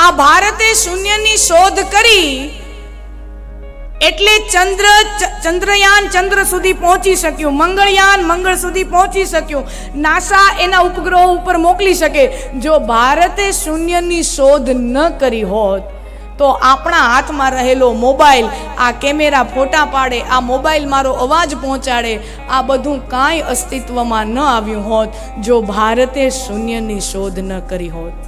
આ ભારતે શૂન્યની શોધ કરી એટલે ચંદ્રયાન ચંદ્ર સુધી પહોંચી શક્યું, મંગળયાન મંગળ સુધી પહોંચી શક્યું, નાસા એના ઉપગ્રહો ઉપર મોકલી શકે. જો ભારતે શૂન્યની શોધ ન કરી હોત તો આપણા હાથમાં રહેલો મોબાઈલ, આ કેમેરા ફોટા પાડે, આ મોબાઈલ મારો અવાજ પહોંચાડે, આ બધું કાંઈ અસ્તિત્વમાં ન આવ્યું હોત જો ભારતે શૂન્યની શોધ ન કરી હોત.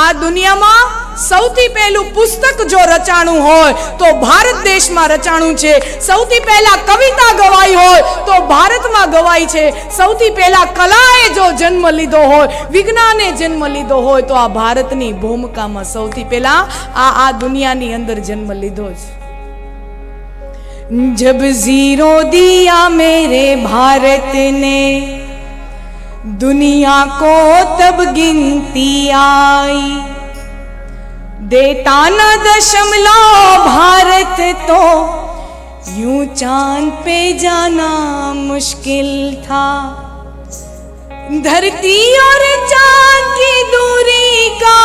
આ દુનિયામાં સૌથી પહેલું પુસ્તક જો રચાણું હોય તો ભારત દેશમાં રચાણું છે. સૌથી પહેલા કવિતા ગવાઈ હોય તો ભારતમાં ગવાઈ છે. સૌથી પહેલા કલાએ જો જન્મ લીધો હોય, વિજ્ઞાને જન્મ લીધો હોય તો આ ભારતની ભૂમિકામાં સૌથી પહેલા આ દુનિયાની અંદર જન્મ લીધો છે. જબ ઝીરો દિયા મેરે ભારત ને दुनिया को तब गिनती आई, देता न दशमलव भारत तो यूं चांद पे जाना मुश्किल था. धरती और चांद की दूरी का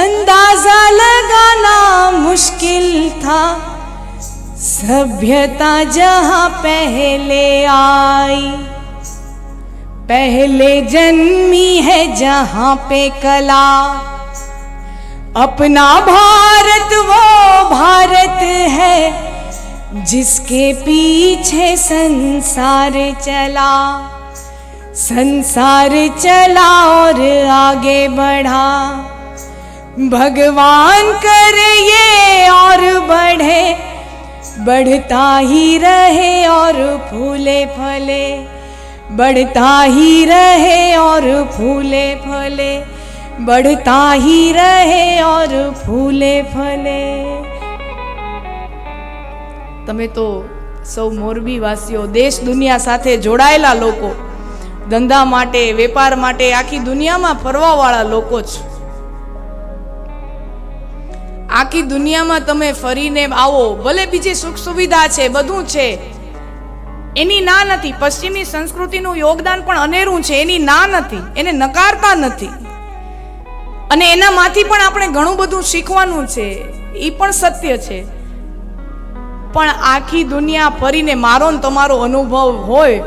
अंदाजा लगाना मुश्किल था. सभ्यता जहां पहले आई, पहले जन्मी है जहां पे कला. अपना भारत वो भारत है जिसके पीछे संसार चला. संसार चला और आगे बढ़ा. भगवान करे ये और बढ़े, बढ़ता ही रहे और फूले फले. बढ़ता ही रहे और फूले फले. बढ़ता ही रहे और फूले फले. તમે તો સૌ મોરબી વાસીઓ, દેશ દુનિયા સાથે જોડાયેલા લોકો, ધંધા માટે, વેપાર માટે આખી દુનિયામાં ફરવાવાળા લોકો છો. આખી દુનિયામાં તમે ફરીને આવો, ભલે બીજી સુખ સુવિધા છે, બધું છે, એની ના નથી. પશ્ચિમી સંસ્કૃતિનું યોગદાન પણ અનેરું છે, એની ના નથી, એને નકારતા નથી. અને એનામાંથી પણ આપણે ઘણું બધું શીખવાનું છે, એ પણ સત્ય છે. પણ આખી દુનિયા ફરીને મારો ને તમારો અનુભવ હોય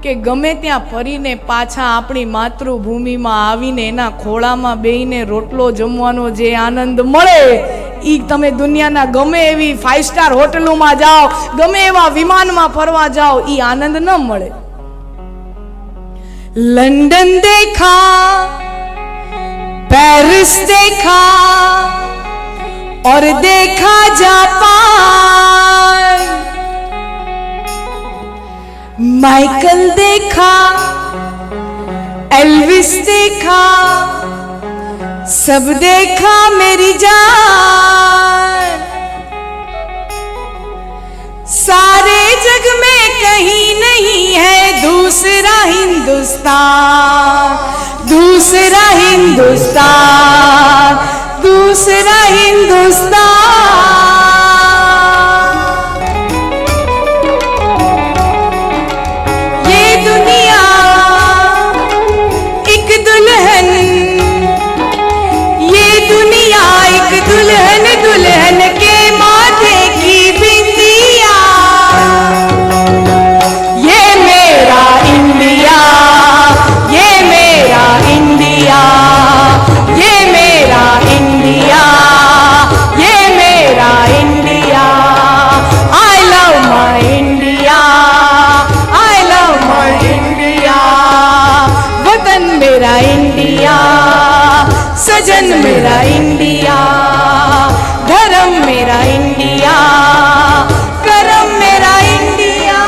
કે ગમે ત્યાં ફરીને પાછા આપણી માતૃભૂમિમાં આવીને એના ખોળામાં બેહીને રોટલો જમવાનો જે આનંદ મળે, ઈ તમે દુનિયાના ગમે એવી 5 સ્ટાર હોટલોમાં જાઓ, ગમે એવા વિમાનમાં ફરવા જાઓ, ઈ આનંદ ન મળે. लंदन देखा, पेरिस देखा और देखा जापान. माइकल देखा, एल्विस देखा, सब देखा मेरी जान. सारे जग में कहीं नहीं है दूसरा हिंदुस्तान. दूसरा हिंदुस्तान, दूसरा हिंदुस्तान. ये दुनिया एक दुल्हन, ये दुनिया एक दुल्हन, दुल्हन के माथे की बिंदिया. ये मेरा इंडिया, ये मेरा इंडिया, ये मेरा इंडिया, ये मेरा India. I love my India, I love my India. वतन मेरा इंडिया, सजन मेरा इंडिया, धर्म मेरा इंडिया, करम मेरा इंडिया.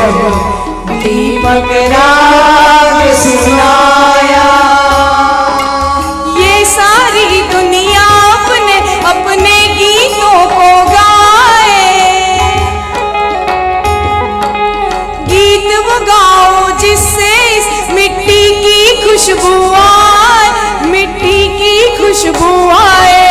जब दीपक राग सुनाया। ये सारी दुनिया अपने अपने गीतों को गाए, गीत वो गाओ जिससे इस मिट्टी की खुशबू आए, मिट्टी की खुशबू आए।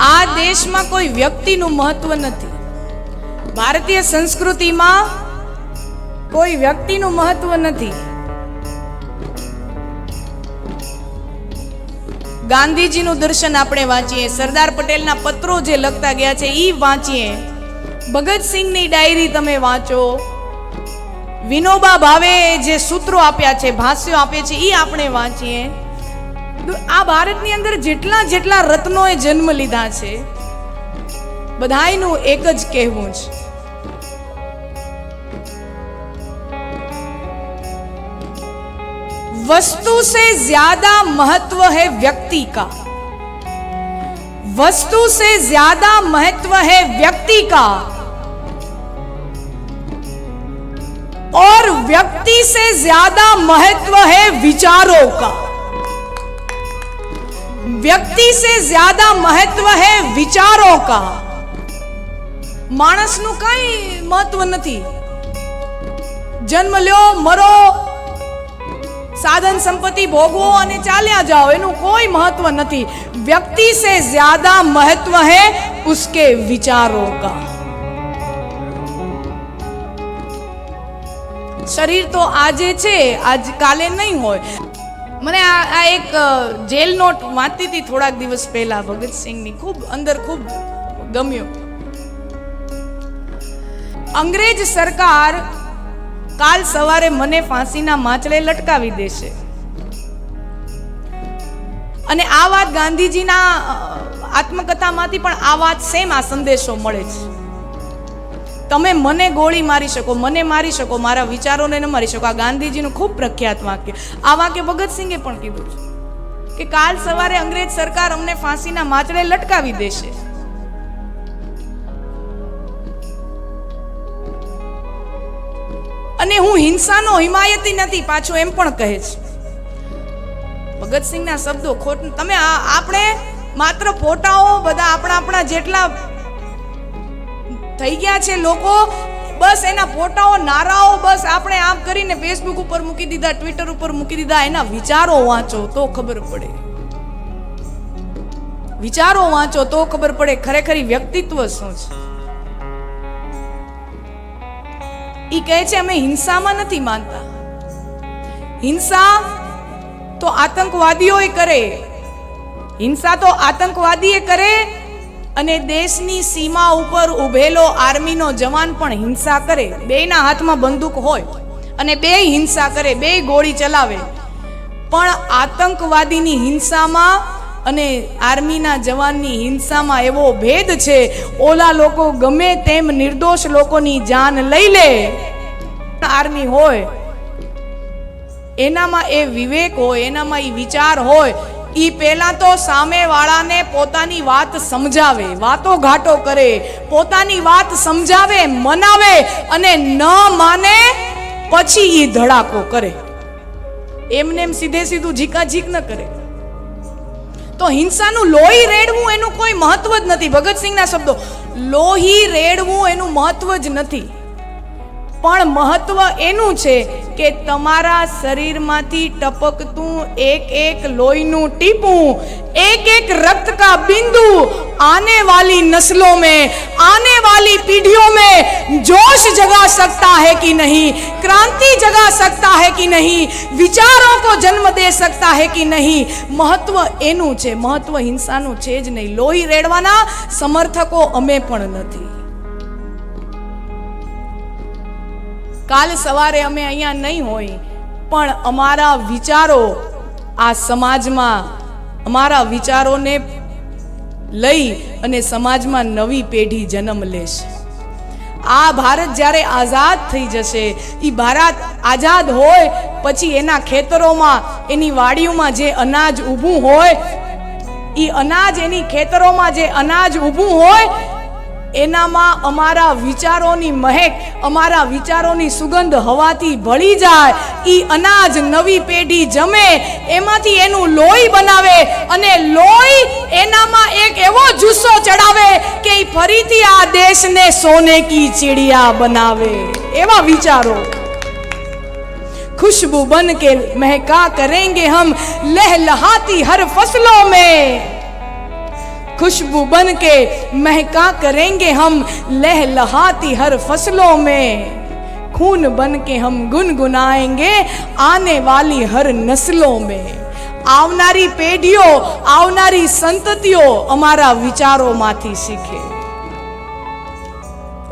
આ દેશમાં કોઈ વ્યક્તિનું મહત્વ નથી. ભારતીય સંસ્કૃતિમાં કોઈ વ્યક્તિનું મહત્વ નથી. ગાંધીજીનું દર્શન આપણે વાંચીએ, સરદાર પટેલના પત્રો જે લખતા ગયા છે એ વાંચીએ, ભગતસિંહની ડાયરી તમે વાંચો, વિનોબા ભાવે જે સૂત્રો આપ્યા છે, ભાષ્યો આપે છે એ આપણે વાંચીએ. આ ભારતની અંદર જેટલા જેટલા રત્નોએ જન્મ લીધા છે, બધાયનું એક જ કહેવું છે, वस्तु से ज्यादा महत्व है व्यक्ति का, वस्तु से ज्यादा महत्व है व्यक्ति का, और व्यक्ति से ज्यादा महत्व है विचारों का. व्यक्ति से ज्यादा महत्व है विचारों का. माणसનું કઈ મહત્વ નથી. જન્મ લ્યો, મરો, साधन संपत्ति भोगवो અને ચાલ્યા જાઓ, એનું કોઈ મહત્વ નથી. व्यक्ति से ज्यादा महत्व है उसके विचारों का. શરીર તો આજે છે, આજ કાલે નહીં હોય. મને આ એક જેલ નોટ વાંચતી હતી થોડાક દિવસ પહેલા ભગતસિંહની, ખૂબ અંદર ખૂબ ગમ્યું. અંગ્રેજ સરકાર કાલ સવારે મને ફાંસીના માંચડે લટકાવી દેશે, અને આ વાત ગાંધીજીના આત્મકથામાંથી પણ આ વાત સેમ, આ સંદેશો મળે છે. તમે મને ગોળી મારી શકો, મને મારી શકો, મારા વિચારોને ન મારી શકો. આ ગાંધીજીનું ખૂબ પ્રખ્યાત વાક્ય. આ વાક્ય ભગતસિંહે પણ કીધું છે કે કાલ સવારે અંગ્રેજ સરકાર અમને ફાંસીના માંચડે લટકાવી દેશે. અને હું હિંસાનો હિમાયતી નથી, પાછો એમ પણ કહે છે. ભગતસિંહના શબ્દો ખોટ. તમે આપણે માત્ર ફોટાઓ બધા આપણા જેટલા થઈ ગયા છે લોકો, બસ એના ફોટાઓ, નારાઓ બસ આપણે આમ કરીને ફેસબુક ઉપર મૂકી દીધા, ટ્વિટર ઉપર મૂકી દીધા. એના વિચારો વાંચો તો ખબર પડે. વિચારો વાંચો તો ખબર પડે ખરેખર વ્યક્તિત્વ શું છે. ઈ કહે છે અમે હિંસામાં નથી માનતા. હિંસા તો આતંકવાદીઓએ કરે, હિંસા તો આતંકવાદીએ કરે, અને દેશની સીમા ઉપર ઉભેલો આર્મીનો જવાન પણ હિંસા કરે. બેયના હાથમાં બંદૂક હોય અને બેય હિંસા કરે, બેય ગોળી ચલાવે. પણ આતંકવાદીની હિંસામાં અને આર્મીના જવાનની હિંસામાં એવો ભેદ છે. ઓલા લોકો ગમે તેમ નિર્દોષ લોકોની જાન લઈ લે, આર્મી હોય એનામાં એ વિવેક હોય, એનામાં એ વિચાર હોય. ઈ પહેલા તો સામે વાળાને પોતાની વાત સમજાવે, વાતો ઘાટો કરે, પોતાની વાત સમજાવે, મનાવે, અને ન માને પછી ઈ ધડાકો કરે. એમને એમ સીધે સીધું ઝીકાઝીક ન કરે. તો હિંસાનું લોહી રેડવું એનું કોઈ મહત્વ જ નથી. ભગતસિંહના શબ્દો, લોહી રેડવું એનું મહત્વ જ નથી, પણ મહત્વ એનું છે કે તમારા શરીરમાંથી ટપકતું એક એક લોહીનું ટીપું, एक एक रक्त का बिंदु आने वाली नस्लों में, आने वाली पीढ़ियों में जोश जगा सकता है कि नहीं, क्रांति जगा सकता है कि नहीं, विचारों को जन्म दे सकता है कि नहीं. महत्व एનું છે, મહત્વ હિંસાનું છે જ નહીં. લોહી રેડવાના સમર્થકો અમે પણ નથી. કાલ સવારે અમે અહીંયા નહીં હોય, પણ અમારા વિચારો આ સમાજમાં, અમારા વિચારોને લઈ અને સમાજમાં નવી પેઢી જન્મ લેશે. આ ભારત જ્યારે આઝાદ થઈ જશે, એ ભારત આઝાદ હોય પછી એના ખેતરોમાં, એની વાડીઓમાં જે અનાજ ઊભું હોય, એ અનાજ, એની ખેતરોમાં જે અનાજ ઊભું હોય, એનામાં અમારા વિચારોની મહેક, અમારા વિચારોની સુગંધ હવાથી ભળી જાય. ઈ અનાજ નવી પેઢી જમે, એમાંથી એનું લોહી બનાવે, અને લોહી એનામાં એક એવો જુસ્સો ચડાવે કે ઈ ફરીથી આ દેશને સોને કી ચિડિયા બનાવે. એવા વિચારો. खुशबू बन के महका करेंगे हम लहलहाती हर फसलों में, खुशबू बन के महका करेंगे हम लहलहाती हर फसलों में, खून बन के हम गुनगुनाएंगे आने वाली हर नस्लों में. આવનારી પેઢીઓ, આવનારી સંતતિઓ અમારા વિચારોમાંથી શીખે.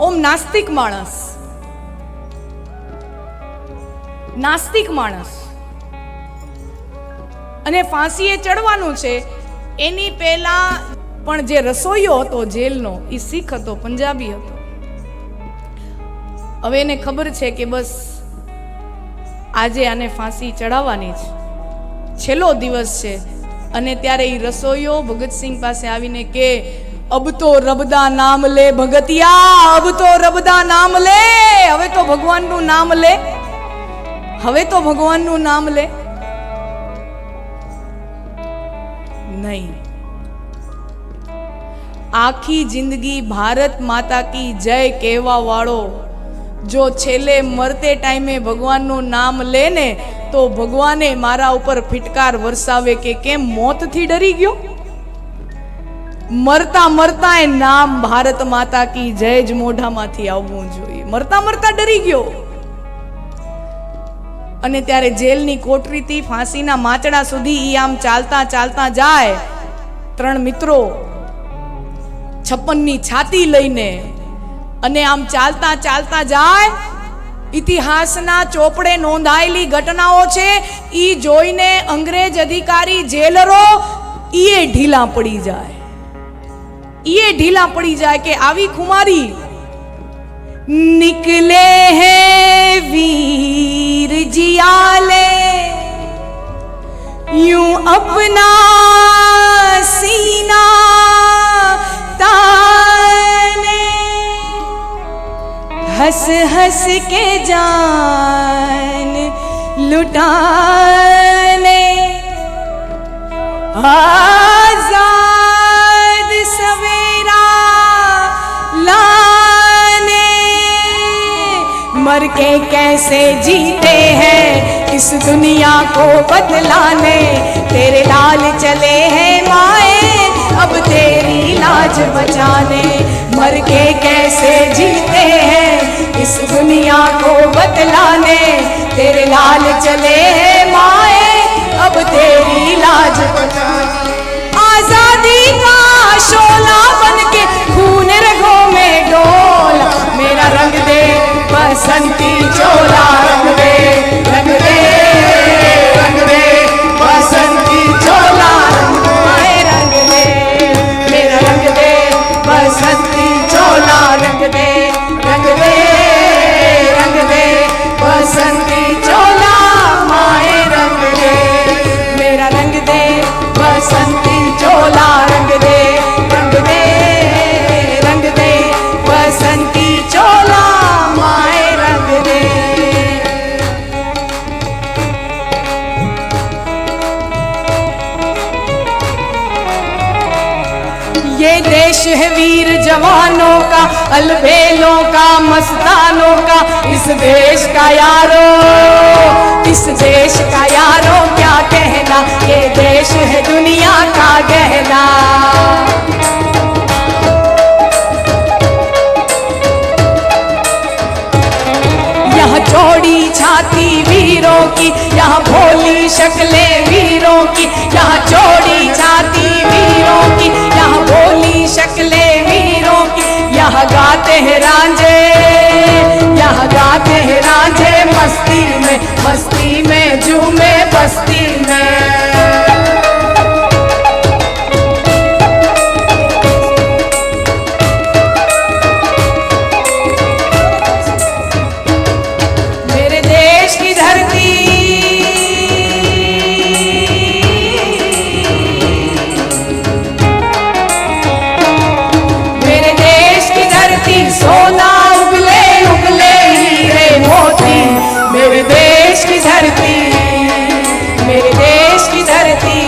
ઓમ નાસ્તિક માણસ, નાસ્તિક માણસ અને ફાંસીએ ચડવાનું છે, એની પહેલા પણ જે રસોઈયો હતો જેલનો, એ શીખ હતો, પંજાબી હતો. હવે એને ખબર છે કે બસ આજે આને ફાંસી ચડાવવાની છે, છેલ્લો દિવસ છે. અને ત્યારે એ રસોઈયો ભગતસિંહ પાસે આવીને કે, અબ તો રબદા નામ લે ભગતિયા, અબ તો રબદા નામ લે. હવે તો ભગવાનનું નામ લે, હવે તો ભગવાનનું નામ લે. નહીં, આખી જિંદગી ભારત માતા કી જય કહેવા વાળો જો છેલ્લે મરતે ટાઈમે ભગવાનનું નામ લે ને, તો ભગવાને મારા ઉપર ફિટકાર વરસાવે કે કેમ મોતથી ડરી ગયો. મરતા મરતા એ નામ ભારત માતા કી જય જ મોઢામાંથી આવવું જોઈએ. મરતા મરતા ડરી ગયો. અને ત્યારે જેલની કોટરીથી ફાંસીના માચડા સુધી ઈ આમ ચાલતા ચાલતા જાય. 3 મિત્રો 56ની છાતી લઈને, અને આમ ચાલતા ચાલતા જાય. ઇતિહાસના ચોપડે નોંધાયેલી ઘટનાઓ છે. ઈ જોઈને અંગ્રેજ અધિકારી, જેલરો ઈએ ઢીલા પડી જાય, ઈએ ઢીલા પડી જાય કે આવી ખુમારી. निकले हैं वीर जियाले यूं अपना सीना ताने, हंस हंस के जान लुटाने, आजाद सवेरा लाने, मर के कैसे जीते हैं इस दुनिया को बदलाने, तेरे लाल चले हैं माए अब तेरी लाज बचाने, मर के कैसे जीते हैं इस दुनिया को बदलाने, तेरे लाल चले हैं माए अब तेरी लाज बचाने. आजादी का शोला बन के खून रगों में डोला, मेरा रंग दे बसंती चोला, रंग दे रंग दे रंग दे बसंती चोला, रंग दे मेरा रंग दे बसंती चोला, रंग दे रंग दे रंग दे बसंती चोला, माए रंग दे मेरा रंग दे बसंती ये देश है वीर जवानों का, अलबेलों का, मस्तानों का। इस देश का यारो, इस देश का यारो क्या कहना, ये देश है दुनिया का गहना। यहाँ चौड़ी छाती वीरों की, यहाँ भोली शक्लें वीरों की। यहाँ चौड़ी छाती वीरों की, यहाँ भोली शक्लें वीरों की। यहाँ गाते हैं रांझे, यहाँ गाते हैं रांझे मस्ती में, मस्ती में झूमे बस्ती में। सोना उगले उगले हीरे मोती, मेरे देश की धरती, मेरे देश की धरती।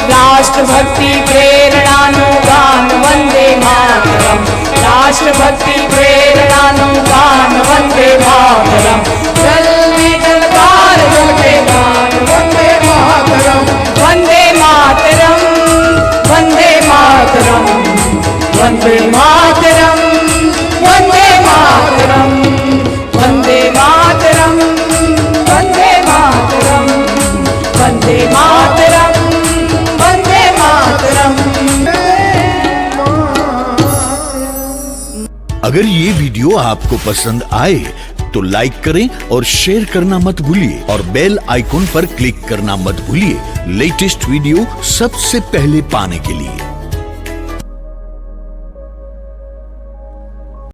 राष्ट्रभक्ति प्रेरणानु गान वंदे मातरम, राष्ट्रभक्ति प्रेरणानु गान वंदे मातरम। जल में जलकार जल के गान वंदे मातरम, वंदे मातरम, वंदे मातरम, वंदे मातरम, वंदे मातरम, वंदे मातरम, वंदे मातरम, वंदे मातरम। अगर ये वीडियो आपको पसंद आए तो लाइक करें और शेयर करना मत भूलिए और बेल आइकॉन पर क्लिक करना मत भूलिए लेटेस्ट वीडियो सबसे पहले पाने के लिए।